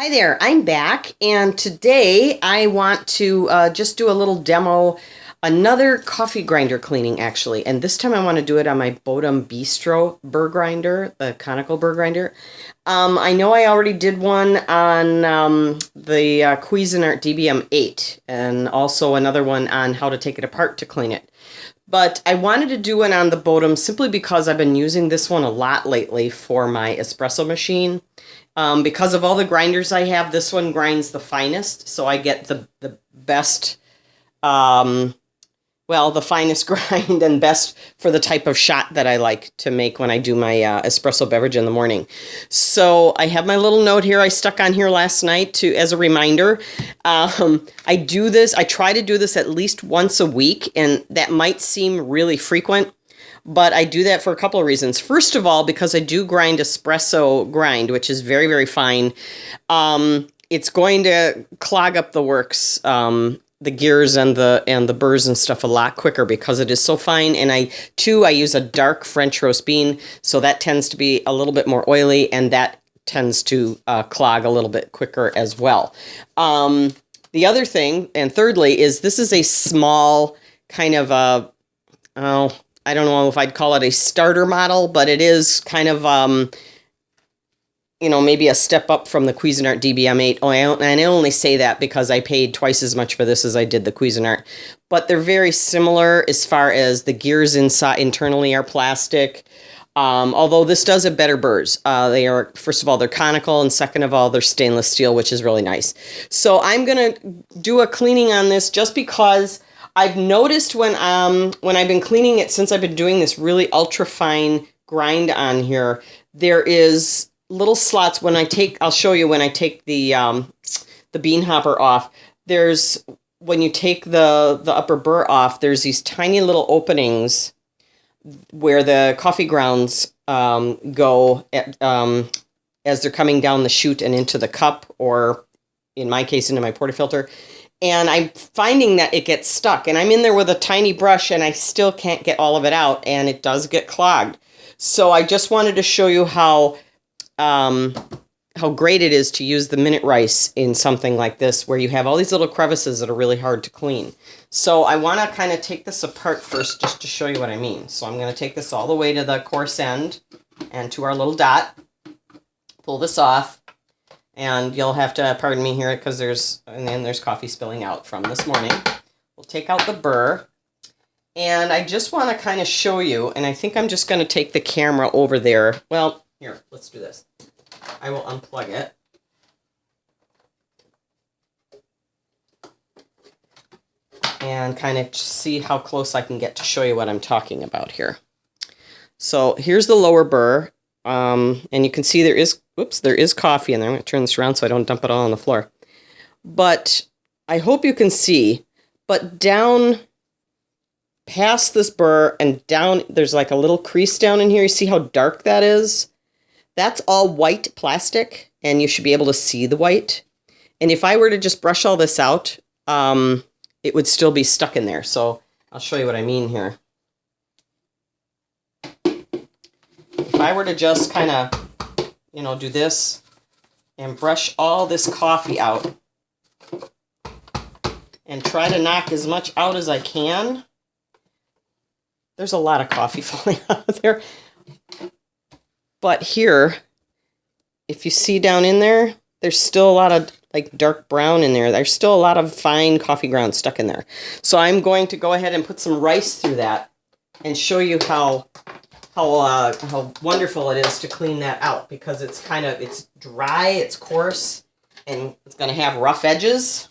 Hi there, I'm back, and today I want to just do a little demo, another coffee grinder cleaning actually, and this time I want to do it on my Bodum Bistro Burr grinder, the conical Burr grinder. I know I already did one on the Cuisinart DBM8, and also another one on how to take it apart to clean it. But I wanted to do one on the Bodum simply because I've been using this one a lot lately for my espresso machine. Because of all the grinders I have, this one grinds the finest, so I get the best, the finest grind and best for the type of shot that I like to make when I do my espresso beverage in the morning. So I have my little note here I stuck on here last night as a reminder. I do this, I try to do this at least once a week, and that might seem really frequent. But I do that for a couple of reasons. First of all, because I do grind espresso grind, which is very, very fine. It's going to clog up the works, the gears and the burrs and stuff a lot quicker because it is so fine. And I use a dark French roast bean, so that tends to be a little bit more oily, and that tends to clog a little bit quicker as well. The other thing, and thirdly, is this is a small kind of I don't know if I'd call it a starter model, but it is kind of, maybe a step up from the Cuisinart DBM8. And I only say that because I paid twice as much for this as I did the Cuisinart. But they're very similar as far as the gears internally are plastic. Although this does have better burrs. They are, first of all, they're conical, and second of all, they're stainless steel, which is really nice. So I'm going to do a cleaning on this just because I've noticed when I've been cleaning it, since I've been doing this really ultra fine grind on here, there is little slots I'll show you when I take the bean hopper off. When you take the upper burr off, there's these tiny little openings where the coffee grounds go as they're coming down the chute and into the cup, or in my case, into my portafilter. And I'm finding that it gets stuck, and I'm in there with a tiny brush and I still can't get all of it out, and it does get clogged. So I just wanted to show you how great it is to use the minute rice in something like this, where you have all these little crevices that are really hard to clean. So I want to kind of take this apart first just to show you what I mean. So I'm going to take this all the way to the coarse end and to our little dot, pull this off. And you'll have to pardon me here because there's coffee spilling out from this morning. We'll take out the burr. And I just want to kind of show you, and I think I'm just going to take the camera over there. Well, here, let's do this. I will unplug it. And kind of see how close I can get to show you what I'm talking about here. So here's the lower burr. And you can see there is coffee in there. I'm going to turn this around so I don't dump it all on the floor. But I hope you can see, but down past this burr and down, there's like a little crease down in here. You see how dark that is? That's all white plastic, and you should be able to see the white. And if I were to just brush all this out, it would still be stuck in there. So I'll show you what I mean here. If I were to just kind of, do this and brush all this coffee out and try to knock as much out as I can, there's a lot of coffee falling out of there. But here, if you see down in there, there's still a lot of like dark brown in there. There's still a lot of fine coffee grounds stuck in there. So I'm going to go ahead and put some rice through that and show you how wonderful it is to clean that out, because it's dry, it's coarse, and it's going to have rough edges.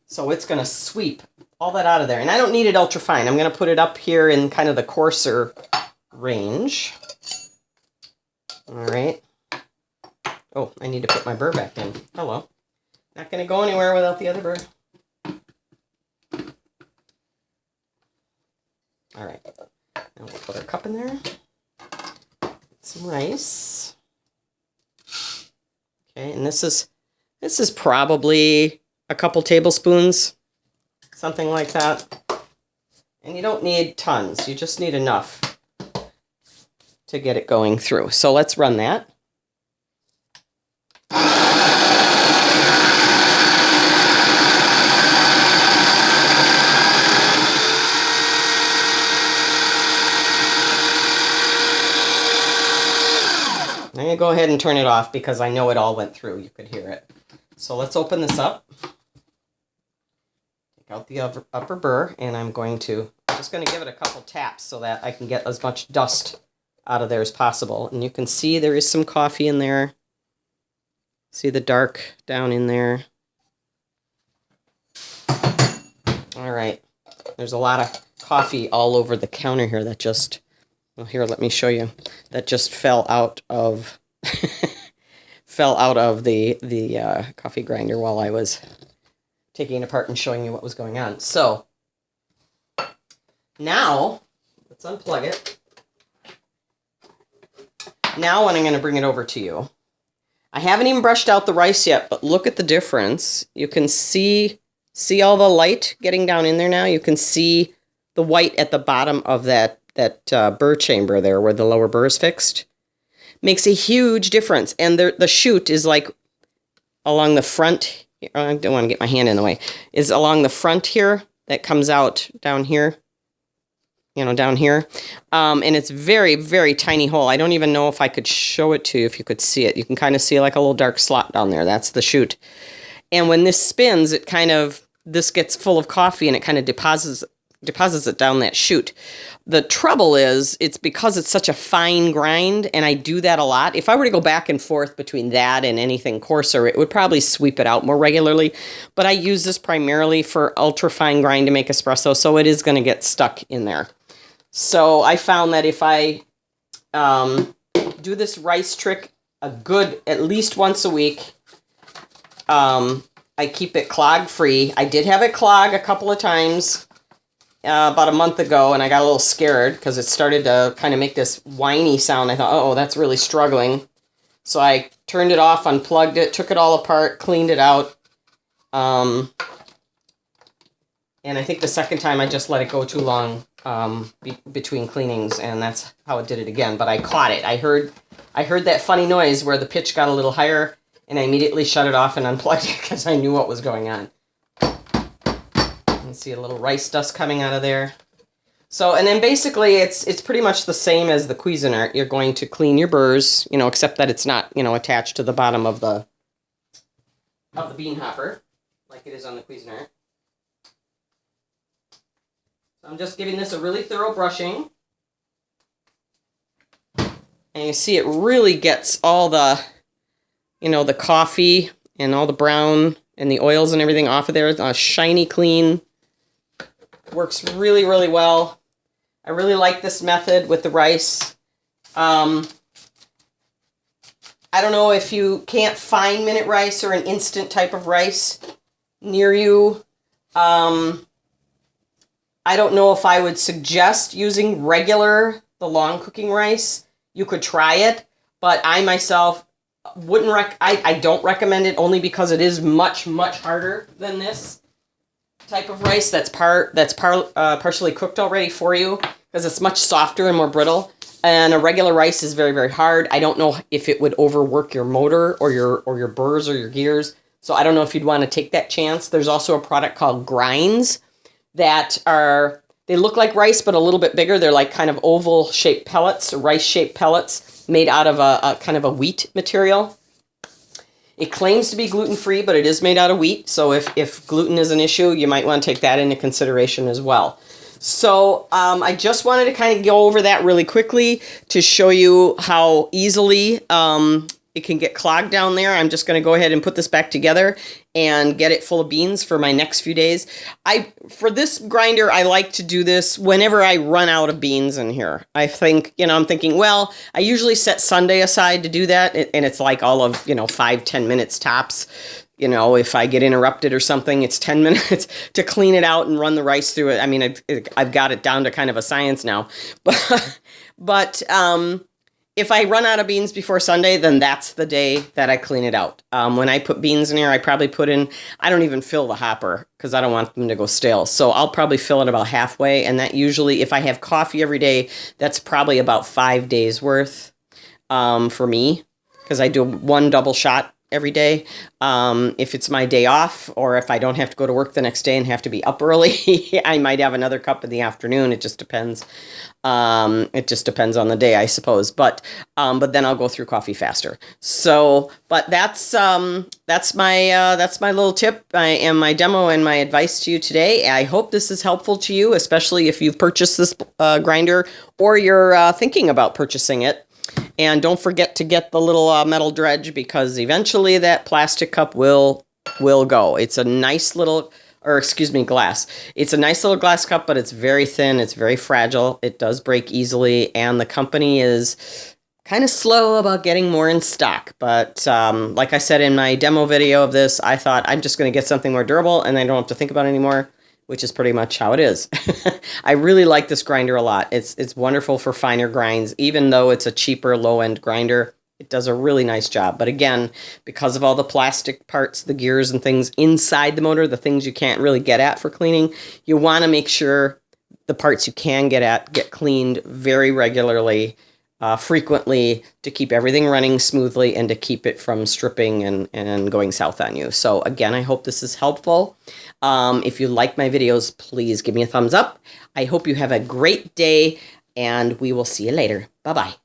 So it's going to sweep all that out of there. And I don't need it ultra fine. I'm going to put it up here in kind of the coarser range. All right. Oh, I need to put my burr back in. Hello. Not going to go anywhere without the other burr. All right. Now we'll put our cup in there. Some rice. Okay, and this is probably a couple tablespoons, something like that. And you don't need tons. You just need enough to get it going through. So let's run that. go ahead and turn it off because I know it all went through. You could hear it. So let's open this up. Take out the upper burr, and I'm just going to give it a couple taps so that I can get as much dust out of there as possible. And you can see there is some coffee in there. See the dark down in there. All right. There's a lot of coffee all over the counter here that just, well, here, let me show you. That just fell out of the coffee grinder while I was taking it apart and showing you what was going on. So now let's unplug it. Now when I'm going to bring it over to you, I haven't even brushed out the rice yet, but look at the difference. You can see all the light getting down in there now. You can see the white at the bottom of that burr chamber there where the lower burr is fixed. Makes a huge difference. And the chute is like along the front. I don't want to get my hand in the way. Is along the front here that comes out down here. Down here. And it's very, very tiny hole. I don't even know if I could show it to you if you could see it. You can kind of see like a little dark slot down there. That's the chute. And when this spins, this gets full of coffee and it kind of deposits it down that chute. The trouble is, it's because it's such a fine grind, and I do that a lot. If I were to go back and forth between that and anything coarser, it would probably sweep it out more regularly. But I use this primarily for ultra fine grind to make espresso, so it is going to get stuck in there. So I found that if I do this rice trick at least once a week, I keep it clog free. I did have it clog a couple of times about a month ago, and I got a little scared because it started to kind of make this whiny sound. I thought, oh, that's really struggling. So I turned it off, unplugged it, took it all apart, cleaned it out. And I think the second time I just let it go too long between cleanings, and that's how it did it again. But I caught it. I heard that funny noise where the pitch got a little higher, and I immediately shut it off and unplugged it because I knew what was going on. You can see a little rice dust coming out of there. So, and then basically it's pretty much the same as the Cuisinart. You're going to clean your burrs, except that it's not, attached to the bottom of the bean hopper like it is on the Cuisinart. So I'm just giving this a really thorough brushing. And you see it really gets all the, the coffee and all the brown and the oils and everything off of there. It's a shiny clean. Works really, really well. I really like this method with the rice. I don't know if you can't find minute rice or an instant type of rice near you. I don't know if I would suggest using the long cooking rice. You could try it, but I myself I don't recommend it only because it is much, much harder than this type of rice that's partially cooked already for you, because it's much softer and more brittle. And a regular rice is very, very hard. I don't know if it would overwork your motor or your burrs or your gears. So I don't know if you'd want to take that chance. There's also a product called grinds that they look like rice, but a little bit bigger. They're like kind of oval shaped pellets, rice shaped pellets made out of a kind of a wheat material. It claims to be gluten-free, but it is made out of wheat. So if gluten is an issue, you might want to take that into consideration as well. So I just wanted to kind of go over that really quickly to show you how easily it can get clogged down there. I'm just going to go ahead and put this back together and get it full of beans for my next few days. For this grinder, I like to do this whenever I run out of beans in here. I think, I'm thinking, well, I usually set Sunday aside to do that, and it's like all of, 5-10 minutes tops. If I get interrupted or something, it's 10 minutes to clean it out and run the rice through it. I mean, I've got it down to kind of a science now. But if I run out of beans before Sunday, then that's the day that I clean it out. When I put beans in here, I probably I don't even fill the hopper because I don't want them to go stale. So I'll probably fill it about halfway. And that usually, if I have coffee every day, that's probably about 5 days worth for me, because I do one double shot every day. If it's my day off, or if I don't have to go to work the next day and have to be up early, I might have another cup in the afternoon. It just depends. It just depends on the day, I suppose. But then I'll go through coffee faster. So, but that's my little tip and my demo and my advice to you today. I hope this is helpful to you, especially if you've purchased this grinder or you're thinking about purchasing it. And don't forget to get the little metal dredge, because eventually that plastic cup will go. It's a nice little, or excuse me, glass. It's a nice little glass cup, but it's very thin. It's very fragile. It does break easily, and the company is kind of slow about getting more in stock. But like I said in my demo video of this, I thought I'm just going to get something more durable, and I don't have to think about it anymore, which is pretty much how it is. I really like this grinder a lot. It's wonderful for finer grinds, even though it's a cheaper low-end grinder. It does a really nice job. But again, because of all the plastic parts, the gears and things inside the motor, the things you can't really get at for cleaning, you want to make sure the parts you can get at get cleaned very regularly, frequently, to keep everything running smoothly and to keep it from stripping and going south on you. So again, I hope this is helpful. If you like my videos, please give me a thumbs up. I hope you have a great day, and we will see you later. Bye-bye.